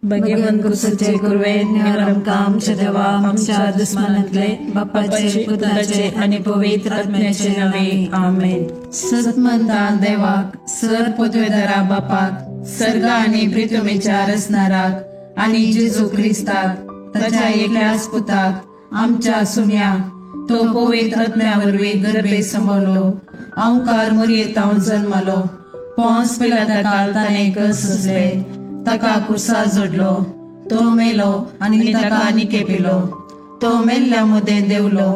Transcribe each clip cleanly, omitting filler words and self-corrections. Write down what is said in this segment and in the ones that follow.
भगवंत कुसचे कुर्वे निवरम आमच्या देवा आमच्या दुश्मनातले बापाचे पुत्राचे आणि पवित्र आत्म्याचे नावे आमेन. सतमंता देवाक सर पृथ्वीधरा बापाक सर्ग आणि पृथ्वीच्या रचणाराक आणि जेजू ख्रिस्ताक ताच्या एकल्याच पुताक आमच्या सुम्याक तो पवित्र आत्म्यावरवी गर्भे संभवलो अंकार मरियेतावन जन्मलो पोंस पिलाताकाल ताणे कसले ताका कुर्सा जोडलो तो मेलो आणि ताका निकेपिलो तो मेल्ल्या मध्ये देवलो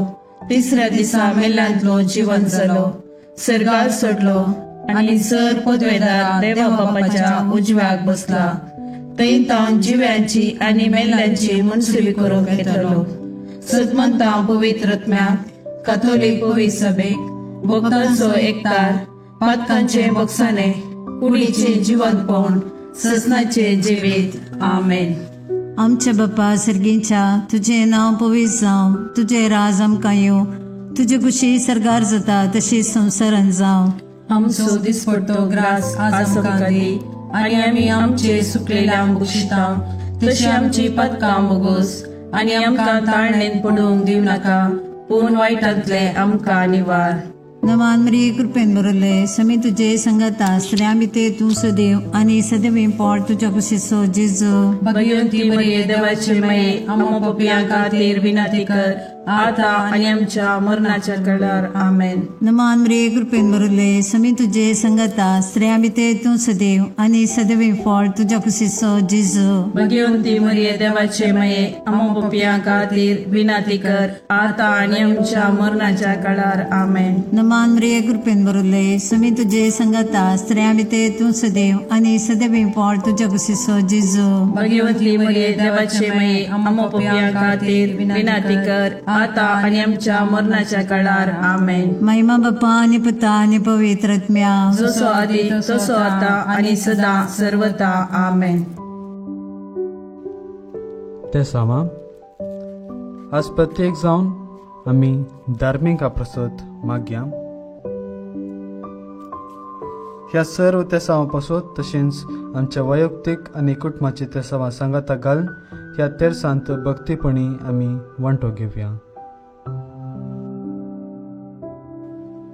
तिसऱ्या दिसा मेल्ल्यांतलो जीवन जालो सर्गार सोडलो आणि सर पदवेदार देवा बापाच्या उजव्याक बसला थंय तावन जिव्यांची आणि मेल्ल्यांची मनसुबी करूंक येतलो. सतमंता पवित्र आत्म्याक कॅथोलिक पवित्र सभेक भक्तांचो एकतार पातकांचे बक्षाने कुडीचे जिवंतपण ससनाचे जिवीत आमेन. आमच्या बाप्पा सर्गींच्या तुझे नाव पवित्र जावं तुझे राज आमकां येवं तुझे कुशी सरगार जाता तशी संवसारान जावं. आमचो दिसपट्टो ग्रास आज आमकां दी आणि आमी आमचे सुकलेल्यांक बक्षिता तशी आमची पदकां बोगोस आणि आमकां ताळणेन पडूंक दिव नाका पूण वायटांतले आमकां निवार. नमान मरी कृपेन बरले समी तुझे संगता स्त्रियां भितर तूं सदैव आणि सदैव पोट तुझ्या कुशीचो जेजू. भगवंती मरिये देवाचे माये आमो पापियां खातीर विनंती कर आता आणि आमच्या मरणाच्या काळार आमेन. नमान मरी कृपेन बरले समी तुझे संगता स्त्रियां भितर तूं सदैव आणि सदैव पोट तुझ्या कुशीचो जेजू. भगवंती मरिये देवाचे माये आमो पापियां खातीर विनंती कर आता आणि आमच्या मरणाच्या काळार आमेन. नमान मरी कृपेन बरले समी तुझे संगता स्त्रियां भितर तूं सदैव आणि सदैव पोट तुझ्या कुशीचो जेजू. भगवंती मरिये देवाचे माये आमो पापियां खातीर विनंती कर आता आणि आमच्या मरणाच्या काळार आमेन. महिमा बाप्पा आणि पुता आणि पवित्र आत्म्या जसो आदी तसो आता आणि सदा सर्वदा आमेन. ते सामा आज प्रत्येक जावन आमी धार्मीक प्रसाद मागया. ह्या सर्व तेसावां पासून तशेंच आमच्या वैयक्तीक आनी कुटुंबाची तेसावां सांगाता घालून ह्या तेरसांत भक्तीपणी आमी वांटो घेवया.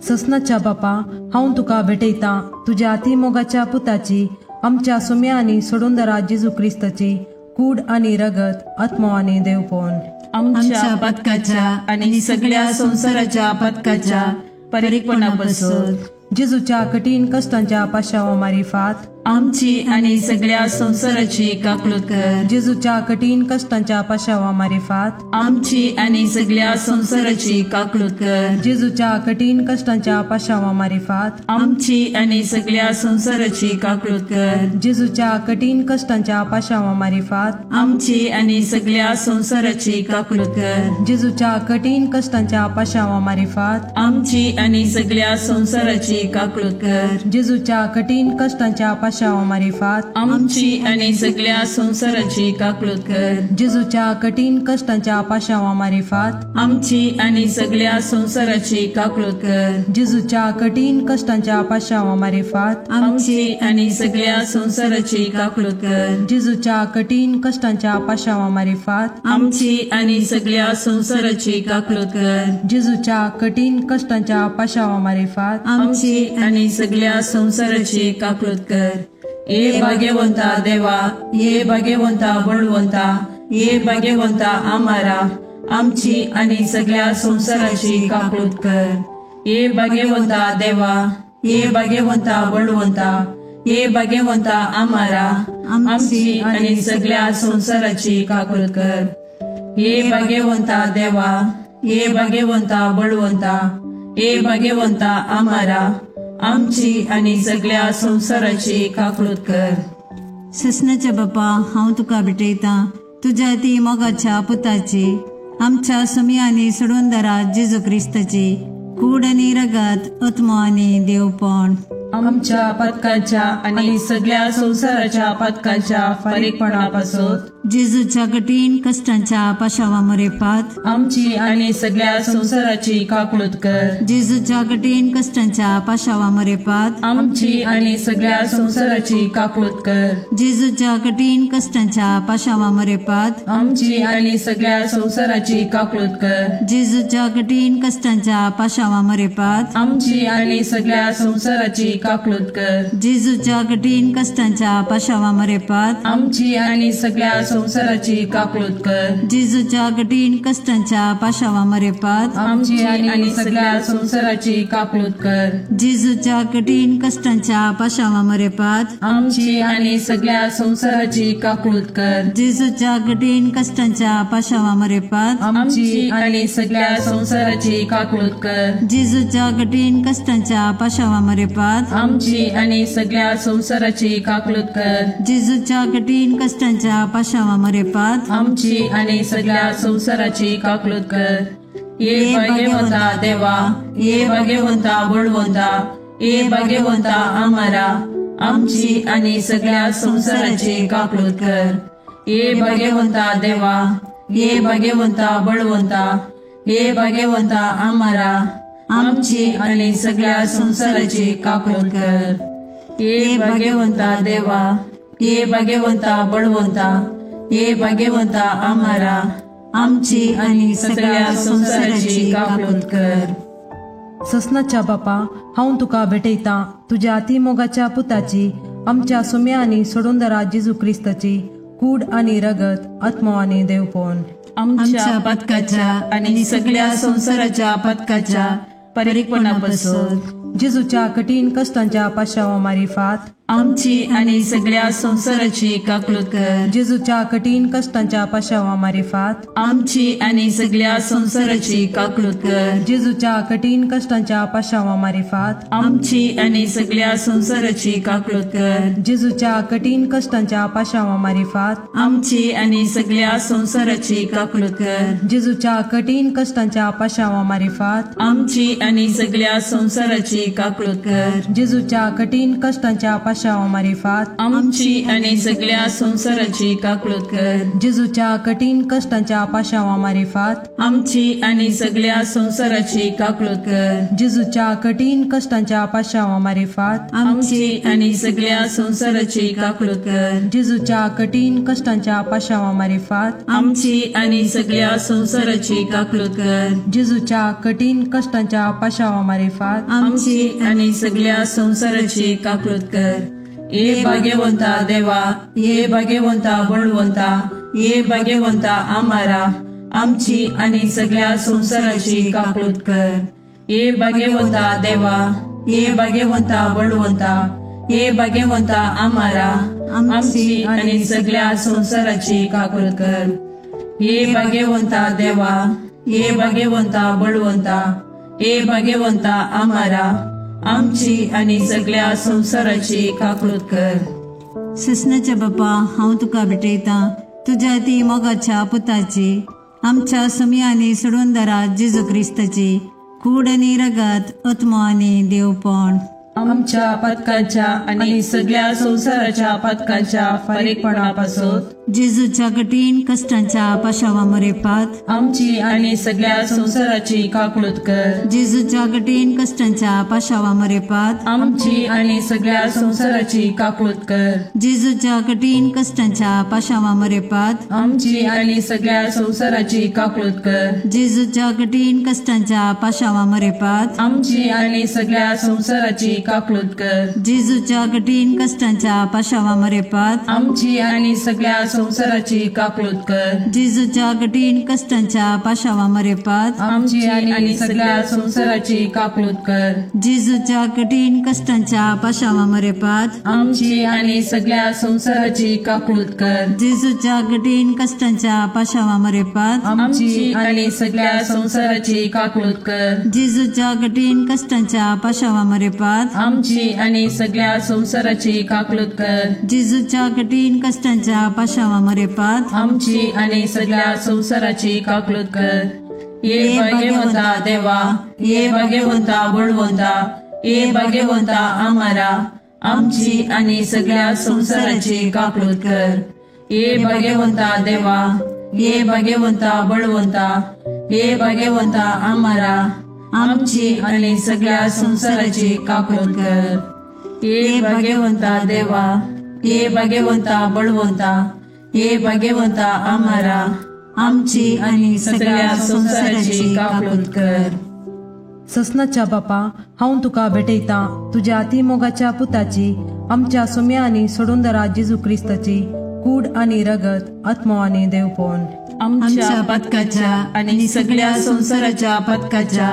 ससनाच्या बापा हांव तुका भेटयता तुझ्या अतिमोगाच्या पुताची आमच्या सुम्या आणि सोडूनदरा जेजू क्रिस्ताची कूड आणि रगत आत्मो आणि देवपण आमच्या पदकाच्या आणि सगळ्या संसाराच्या पदकाच्या परीकपणापासून जेजूच्या कठीण कष्टांच्या पाशावा मारिफात आमची आणि सगळ्या संसाराची काकलूत कर. जेजूच्या कठीण कष्टांच्या पाशावा मारिफात आमची आणि सगळ्या संसाराची काकलूत कर. जेजूच्या कठीण कष्टांच्या पाशावा मारिफात आमची आणि सगळ्या संसाराची काकलूत कर. जेजूच्या कठीण कष्टांच्या पाशावा मारिफात आमची आणि सगळ्या संसाराची काकलूत कर. जेजूच्या कठीण कष्टांच्या पाशावा मारिफात आमची आणि सगळ्या संसाराची काकलूत कर. जेजूच्या कठीण कष्टांच्या पाशावा मारिफात आमची आणि सगळ्या संसाराची काकलूत कर. जेजूच्या कठीण कष्टांच्या पाशावा मारिफात आमची आणि सगळ्या संसाराची काकलूत कर. जेजूच्या कठीण कष्टांच्या पाशावा मारिफात आमची आणि सगळ्या संसाराची काकलूत कर. जेजूच्या कठीण कष्टांच्या पाशावा मारिफात आमची आणि सगळ्या संसाराची काकलूत कर. जेजूच्या कठीण कष्टांच्या पाशावा मारिफात आमची आणि सगळ्या संसाराची काकलूत कर. ये भाग्यवंता देवा ये भाग्यवंता बळवंता ये भाग्यवंता आम्हारा आमची आणि सगळ्या संसाराची काकलूत कर. ये भाग्यवंता देवा ये भाग्यवंता बळवंता ये भाग्यवंता आम्हारा आमची आणि सगळ्या संसाराची काकलूत कर. ये भाग्यवंता देवा ये भाग्यवंता बळवंता ये भाग्यवंता आम्हारा आमची आणि सगळ्या संसाराची काकलूत कर. ससनाच्या बापा हांव तुका भेटयता तुझ्या ती मोगाच्या पुताची आमच्या सुम्या आणि सोडूनदरा जेजू क्रिस्ताची कूड आणि रगत आत्मो आणि देवपण आमच्या पदकाच्या आणि सगळ्या संसाराच्या पदकाच्या परीकपणापासून जेजूच्या कठीण कष्टांच्या पाशावा मरेपात आमची आणि सगळ्या संसाराची काकूळत कर. जेजूच्या कठीण कष्टांच्या पाशावा मरेपात आमची आणि सगळ्या संसाराची काकूळत कर. जेजूच्या कठीण कष्टांच्या पाशावा मरेपात आमची आणि सगळ्या संसाराची काकूळत कर. जेजूच्या कठीण कष्टांच्या पाशावा मरेपात आमची आणि सगळ्या संसाराची काकूळत कर. जेजूच्या कठीण कष्टांच्या पाशावा मरेपात आमची आणि सगळ्या संसाराची काकूळत कर. जेजूच्या कठीण कष्टांच्या पाशावा मरेपात आमची आणि सगळ्या संसाराची काकूळत कर. जेजूच्या कठीण कष्टांच्या पाशावा मरेपात आमची आणि सगळ्या संसाराची काकूळत कर. जेजूच्या कठीण कष्टांच्या पाशावा मरेपात आमची आणि सगळ्या संसाराची काकूळत कर. जेजूच्या कठीण कष्टांच्या पाशावा मरेपात आमची आणि सगळ्या संसाराची काकूळत कर. जेजूच्या कठीण कष्टांच्या पाशावा मरेपात आमची आणि सगळ्या संसाराची काकूळत कर. ये भाग्यवंता देवा, ये भाग्यवंता बळवंता, ये भाग्यवंता आम्हारा, आमची आणि सगळ्या संसाराची काकूळत कर. ये भाग्यवंता देवा, ये भाग्यवंता बळवंता, ये भाग्यवंता आम्हारा, आमची आणि सगळ्या संसाराची काकूळत कर. ये भाग्यवंता देवा, ये भाग्यवंता बळवंता, ये भाग्यवंता आम्हारा, आमची आणि सगळ्या संसाराची काकूळत कर. ससनाच्या बापा, हांव तुका भेटयता तुझ्या अतिमोगाच्या पुताची, आमच्या सुम्या आणि सोडूंदरा जेजू क्रिस्ताची कूड आणि रगत, आत्मा आणि देवपण. आमच्या पदकाच्या आणि सगळ्या संसाराच्या पदकाच्या परीकपणापासून जेजूच्या कठीण कष्टांच्या पाशावा मारिफात आमची आणि सगळ्या संसाराची काकूळत कर. जेजूच्या कठीण कष्टांच्या पाशावा मारिफात आमची आणि सगळ्या संसाराची काकूळत कर. जेजूच्या कठीण कष्टांच्या पाशावा मारिफात आमची आणि सगळ्या संसाराची काकूळत कर. जेजूच्या कठीण कष्टांच्या पाशावा मारिफात आमची आणि सगळ्या संसाराची काकूळत कर. जेजूच्या कठीण कष्टांच्या पाशावा मारिफात आमची आणि सगळ्या संसाराची काकूळत कर. जेजूच्या कठीण कष्टांच्या पाशावा मारिफात आमची आणि सगळ्या संसाराची काकूळत कर. जेजूच्या कठीण कष्टांच्या पाशावा मारिफात आमची आणि सगळ्या संसाराची काकूळत कर. जेजूच्या कठीण कष्टांच्या पाशावा मारिफात आमची आणि सगळ्या संसाराची काकूळत कर. जेजूच्या कठीण कष्टांच्या पाशावा मारिफात आमची आणि सगळ्या संसाराची काकूळत कर. जेजूच्या कठीण कष्टांच्या पाशावा मारिफात आमची आणि सगळ्या संसाराची काकूळत कर. ये भाग्यवंता देवा, ये भाग्यवंता बळवंता, ये भाग्यवंता आम्हारा, आमची आणि सगळ्या संसाराची काकूळत कर. ये भाग्यवंता देवा, ये भाग्यवंता बळवंता, ये भाग्यवंता आम्हारा, आमची आणि सगळ्या संसाराची काकूळत कर. ये भाग्यवंता देवा, ये भाग्यवंता बळवंता, ये भाग्यवंता आम्हारा, आमची आणि सगळ्या संसाराची काकूळत कर. ससनाच्या बापा, हांव तुका भेटयता तुझ्या ती मोगाच्या पुताची, आमच्या सुम्या आणि सोडूंदरा जेजू क्रिस्ताची कूड आणि रगत, आत्मा आणि देवपण. आमच्या पदकाच्या आणि सगळ्या संसाराच्या पदकाच्या परीकपणापासून जेजूच्या कठीण कष्टांच्या पाशावा मरेपात आमची आणि सगळ्या संसाराची काकूळत कर. जेजूच्या कठीण कष्टांच्या पाशावा मरेपात आमची आणि सगळ्या संसाराची काकूळत कर. जेजूच्या कठीण कष्टांच्या पाशावा मरेपात आमची आणि सगळ्या संसाराची काकूळत कर. जेजूच्या कठीण कष्टांच्या पाशावा मरेपात आमची आणि सगळ्या संसाराची काकूळत कर. जेजूच्या कठीण कष्टांच्या पाशावा मरेपात आमची आणि सगळ्या संसाराची काकूळत कर. जेजूच्या कठीण कष्टांच्या पाशावा मरेपात आमची आणि सगळ्या संसाराची काकूळत कर. जेजूच्या कठीण कष्टांच्या पाशावा मरेपात आमची आणि सगळ्या संसाराची काकूळत कर. जेजूच्या कठीण कष्टांच्या पाशावा मरेपात आमची आणि सगळ्या संसाराची काकूळत कर. जेजूच्या कठीण कष्टांच्या पाशावा मरेपात आमची आणि सगळ्या संसाराची काकूळत कर. जेजूच्या कठीण कष्टांच्या पाशावा मरेपात आमची आणि सगळ्या संसाराची काकूळत कर. ये भाग्यवंता देवा, ये भाग्यवंता बळवंता, ये भाग्यवंता आम्हारा, आमची आणि सगळ्या संसाराची काकूळत कर. हे भाग्यवंता देवा, हे भाग्यवंता बळवंता, हे भाग्यवंता आम्हाला आमची आणि सगळ्या संसाराची काकून कर. हे भाग्यवंता देवा, हे भाग्यवंता बळवंता, हे भाग्यवंता आम्हाला आमची आणि सगळ्या संसाराची काकून कर. ससनाच्या बापा, हांव तुका भेटयता तुझ्या अतिमोगाच्या पुताची, आमच्या सुम्या आणि सोडूंदरा जेजू क्रिस्ताची कूड आणि रगत, आत्मा आणि देवपण आमच्या पदकाच्या आणि सगळ्या संसाराच्या पदकाच्या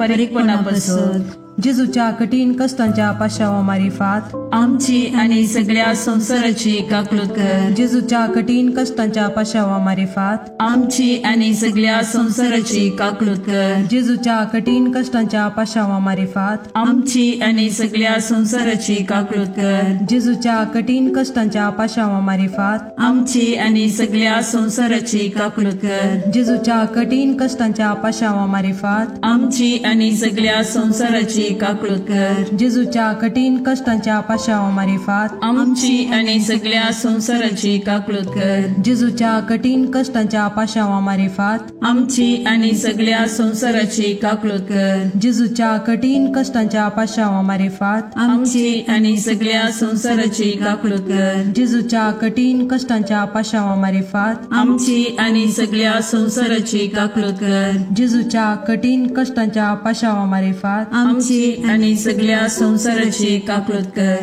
परीकपणापासून जेजूच्या कठीण कष्टांच्या पाशावा मारिफात आमची आणि सगळ्या संसाराची काकून कर. जेजूच्या कठीण कष्टांच्या पाशावा मारिफात आमची आणि सगळ्या संसाराची काकून कर. जेजूच्या कठीण कष्टांच्या पाशावा मारिफात आमची आणि सगळ्या संसाराची काकून कर. जेजूच्या कठीण कष्टांच्या पाशावा मारिफात आमची आणि सगळ्या संसाराची काकून कर. जेजूच्या कठीण कष्टांच्या पाशावा मारिफात आमची आणि सगळ्या संसाराची काकून कर. जेजूच्या कठीण कष्टांच्या पाशावा मारिफात आमची आणि सगळ्या संसाराची काकून कर. जेजूच्या कठीण कष्टांच्या पाशावा मारिफात आमची आणि सगळ्या संसाराची काकून कर. जेजूच्या कठीण कष्टांच्या पाशावा मारिफात आमची आणि सगळ्या संसाराची काकून कर. जेजूच्या कठीण कष्टांच्या पाशावा मारिफात आमची आणि सगळ्या संसाराची काकून कर. जेजूच्या कठीण कष्टांच्या पाशावा मारिफात आमची आणि सगळ्या संसाराची काकून कर.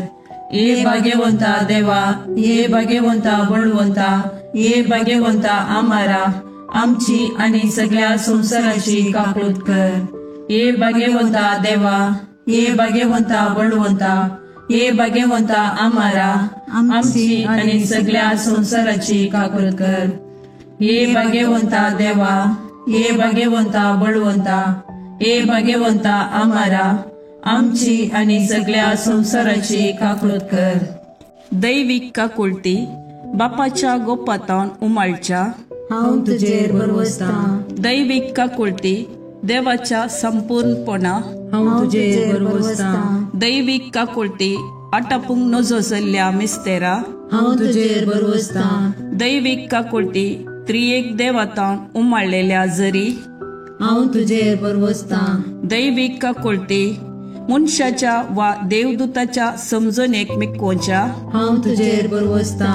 हे भाग्यवंता देवा, हे भाग्यवंता बळवंता, हे भाग्यवंता आम्हाला आमची आणि सगळ्या संसाराची काकून कर. हे भाग्यवंता देवा, हे भाग्यवंता बळवंता, हे भाग्यवंता आम्हाला आमची आणि सगळ्या संसाराची काकून कर. हे भाग्यवंता देवा, हे भाग्यवंता बळवंता, हे भाग्यवंता आम्हाला आमची आणि सगळ्या संसाराची काकून कर. दैविक काकुळती बापाच्या गोपातान उमाळच्या हांव तुजेर बरवसता. दैविक काकुळती देवाच्या संपूर्णपणा हांव तुजेर बरवसता. दैविक काकुळती आटापूंक नजोसल्ल्या मिस्तेरा हांव तुजेर बरवसता. दैविक काकुळती त्रिएक देवातान उमाळलेल्या जरी हांव तुजेर बरवसता. दैविक काकुळती मनशाच्या वा देवदूताच्या समजणेक मिकोवच्या हांव तुजेर बरवसता.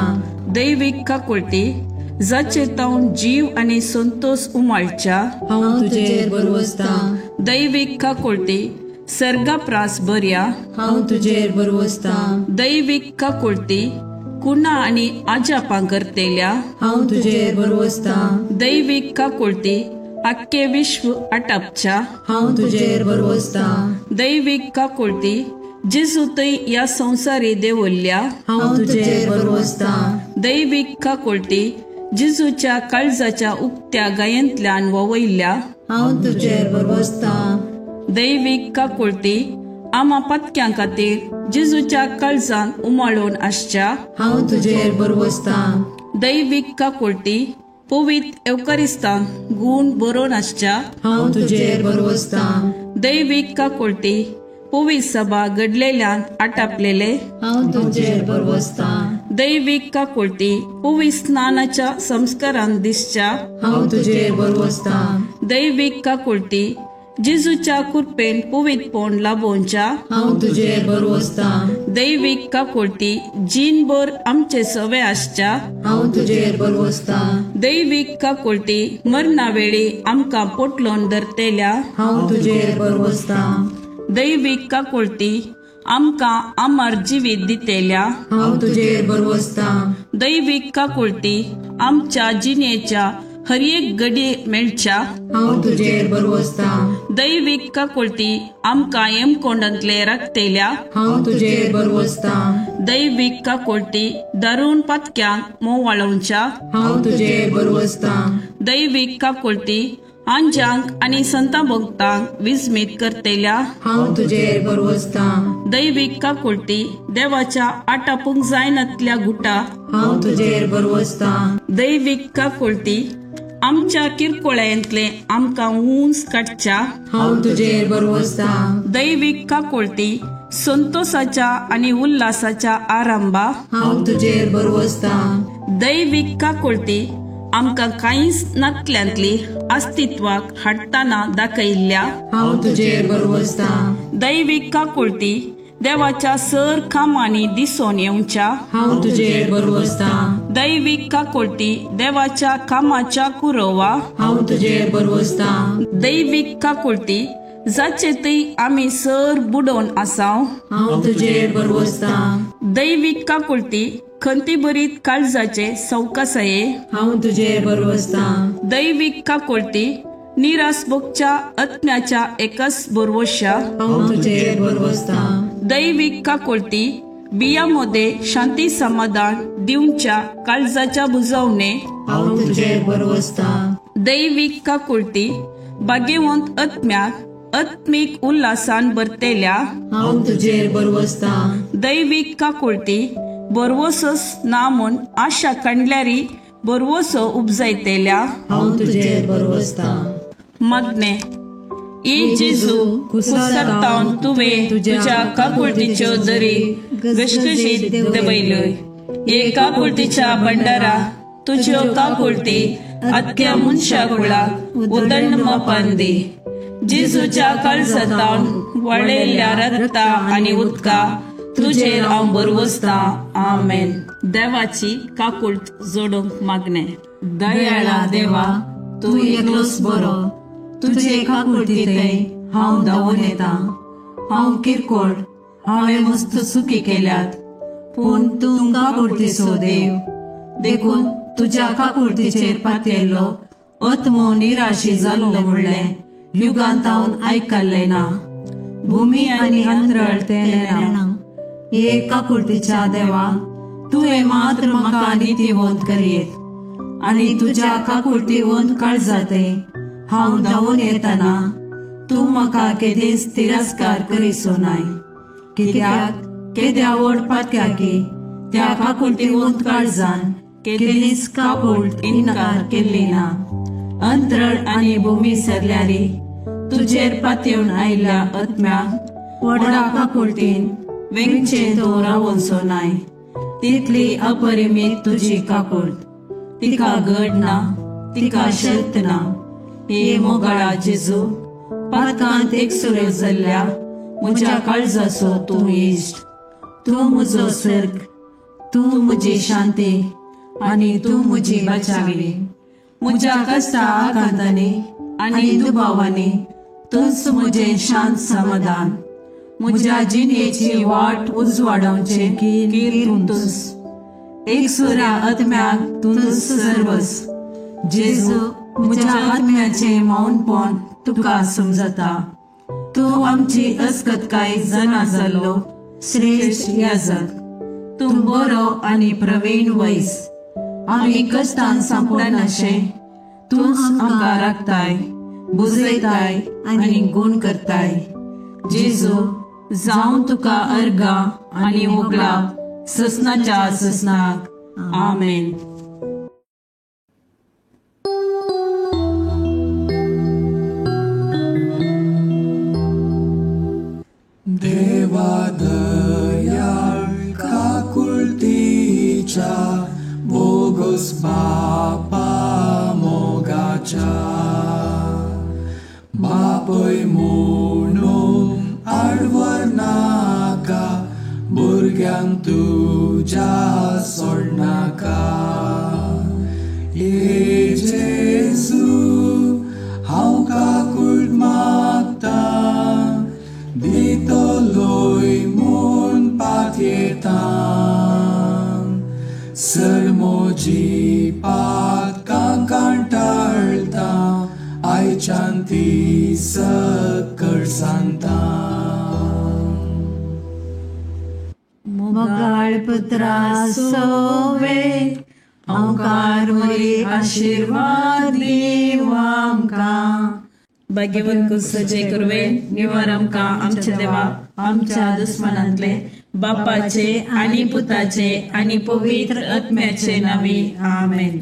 दैविक काकुळती जाचे तावन जीव आणि संतोष उमाळच्या हांव तुजेर बरवसता. दैविक काकुळती सर्गाप्रास बऱ्या हांव तुजेर बरवसता. दैविक काकुळती कुणा आणि आजापां करतेल्या हांव तुजेर बरवसता. दैविक काकुळती आख्खे विश्व आटापच्या हांव तुजेर बरवसता. दैविक काकुळती जेजूतय या संसारी देवल्ल्या हांव तुजेर बरवसता. दैविक काकुळती जेजूच्या काळजाच्या उक्त्या गायंतल्यान ववयल्या हांव तुजेर बरवसता. दैविक काकुळती आमा पत्क्यां खातीर जेजूच्या काळजान उमाळून आसच्या हांव तुजेर बरवसता. दैविक काकुळती पवित्र एवकारिस्तान गुण बरोवन आसच्या हांव तुजेर बरवसता. दैविक काकुळती पवित्र सभा घडलेल्यान आटापलेले हांव तुजेर बरवसता. दैविक काकुळती पवित्र स्नानाच्या संस्कारान दिसच्या हांव तुजेर बरवसता. दैविक काकुळती जेजूच्या कृपेन पवित्रपण लाभोवच्या हांव तुजेर बरवसता. दैविक काकुळती जीनभर आमचे सवे आसच्या हांव तुजेर बरवसता. दैविक काकुळती मरणा वेळी आमकां पोटलोन धरतेल्या हांव तुजेर बरवसता. दैविक काकुळती आमकां आमार जिवीत दितेल्या हांव तुजेर बरवसता. दैविक काकुळती आमच्या जिणेच्या हर एक घडी मेळच्या हांव तुजेर बरवसता. दैविक काकुळती आमकां येमकोंडांतले राखतेल्या हांव तुजेर बरवसता. दैविक काकुळती दारूण पातक्यांक मोव वाळोवच्या हांव तुजेर बरवसता. दैविक काकुळती आंजांक आणि संता भक्तांक विस्मीत करतेल्या हांव तुजेर बरवसता. दैविक काकुळती देवाच्या आटापूंक जायनातल्या गुटा हांव तुजेर बरवसता. दैविक काकुळती आमच्या किरकोळ्यांतले आमकां ऊंच काडच्या हांव तुजेर बरवसता. दैविक काकुळती संतोषाच्या आणि उल्हासाच्या आरंभा हांव तुजेर बरवसता. दैविक काकुळती आमकां कांयच नातल्यांतली अस्तित्वाक हाडटाना दाखयल्ल्या हांव तुजेर बरवसता. दैविक काकुळती देवाच्या सर कामांनी दिसून येवच्या हांव तुजेर बरवसता. दैविक काकुळती देवाच्या कामाच्या कुरवा हांव तुजेर बरवसता. दैविक काकुळती जाचे थंय आमी सर बुडोवन आसाव हांव तुजेर बरवसता. दैविक काकुळती खंती बरीत काळजाचे सवकासये हांव तुजेर बरवसता. दैविक काकुळती निरासभोगच्या आत्म्याच्या एकच बरवशा हांव तुजेर बरवसता. दैविक काकुळती बियामध्ये शांती समाधान दिवच्या काळजाच्या बुजवणे हांव तुजेर बरवसता. दैविक काकुळती भाग्यवंत आत्म्याक आत्मिक उल्हासान भरतेल्या हांव तुजेर बरवसता. दैविक काकुळती बरवसोस ना म्हूण आशा काडल्यारी बरवसो उपजायतेल्या हांव तुजेर बरवसता. मागणे ई जेजू कुसरतावन तुवें तुज्या काकुळतीच्यो दरी घसघशीत दवयल्योय. हे काकुळतीच्या भंडारा तुज्यो काकुळती आत्या मनशा कुळाक उदंड मापान दी. जेजूच्या काळजातावन वळयल्ल्या रक्ता आनी उदका तुजेर हांव बरवसता. आमेन. देवाची काकुळट जोडूंक मागणे. दयाळा देवा तूं एकलोच बरो. तुजे काकुळटी थंय हांव धांवून येता. हांव किरकोळ, हांवें मस्त चुकी केल्यात, पूण तूं काकुळटीचो देव. देखून तुज्या काकुळटीचेर पातयल्लो आत्मो निराशी जाल्लो म्हणलें युगांतावन आयकल्लें ना. भुमी आनी अंतराळ तेलें ना. हे काकुळटीच्या देवा, तुवें मात्र म्हाका नितीवंत करीत आनी तुज्या काकुळटीवंत काळजांतय हांव धांवून येतना तूं म्हाका केदेंच तिरस्कार करीसो नाय. कित्याक केद्या व्हड पातक्याकी त्या काकुळटीवंत काळजान केदेंच काकुळट इन्कार केल्ली ना. अंतराळ आनी भुमी सरल्यारी तुजेर पातयेवन आयिल्ल्या आत्म्याक व्हडा काकुळटीन वेंगचे तो रावोसो नाय. तितली अपरिमीत तुजी काकुळट. तिका घड ना, तिका शर्त ना. हे मोगाळा जेजू, पातकांत एकसुऱ्यो जाल्ल्या म्हज्या काळजाचो तूं इश्ट. तूं म्हजो सर्ग, तूं म्हजी शांती आनी तूं म्हजी बचावी. म्हज्या कश्टा आघातांनी आनी दुबावांनी तूंच म्हजें शांत समाधान. म्हज्या जिणेची वाट उजवाडोवचें कीर तूंच. एकसुऱ्या आत्म्याक तूंच सर्वस. जेजू, म्हज्या आत्म्याचें मौनपण तुका समजता. तूं आमची अस्कतकाय जाणा जाल्लो श्रेष्ठ याजक. तूं बरो आनी प्रवीण वैस. आमी कश्टान सांपडनाशें तूंच आमकां राखताय, बुजयताय आनी गूण करताय. जेजू, जावं तुका अर्गा आनी मोगला ससनाच्या ससनाक. आमेन. देवा दयाळ काकुळतीच्या बोगस बापा मोगाच्या. बापय म्हणून आडवर नाका, भुरग्यांक तुज्या सोडनाका. हे जेजू हांव काकुळट मागता, दितलोय म्हूण पातयेता. सर म्हजी पातकां कांटाळटा, आयच्यान ती सकळ सांगता. मोगाळ पुत्रा सोवे ओंकार मरी आशीर्वाद दीव आमकां. भाग्यवंत सजे करवे निवार आमकां आमच्या देवा आमच्या दुस्मनांतले बापाचे आनी पुताचे आनी पवित्र आत्म्याचे नावी. आमेन.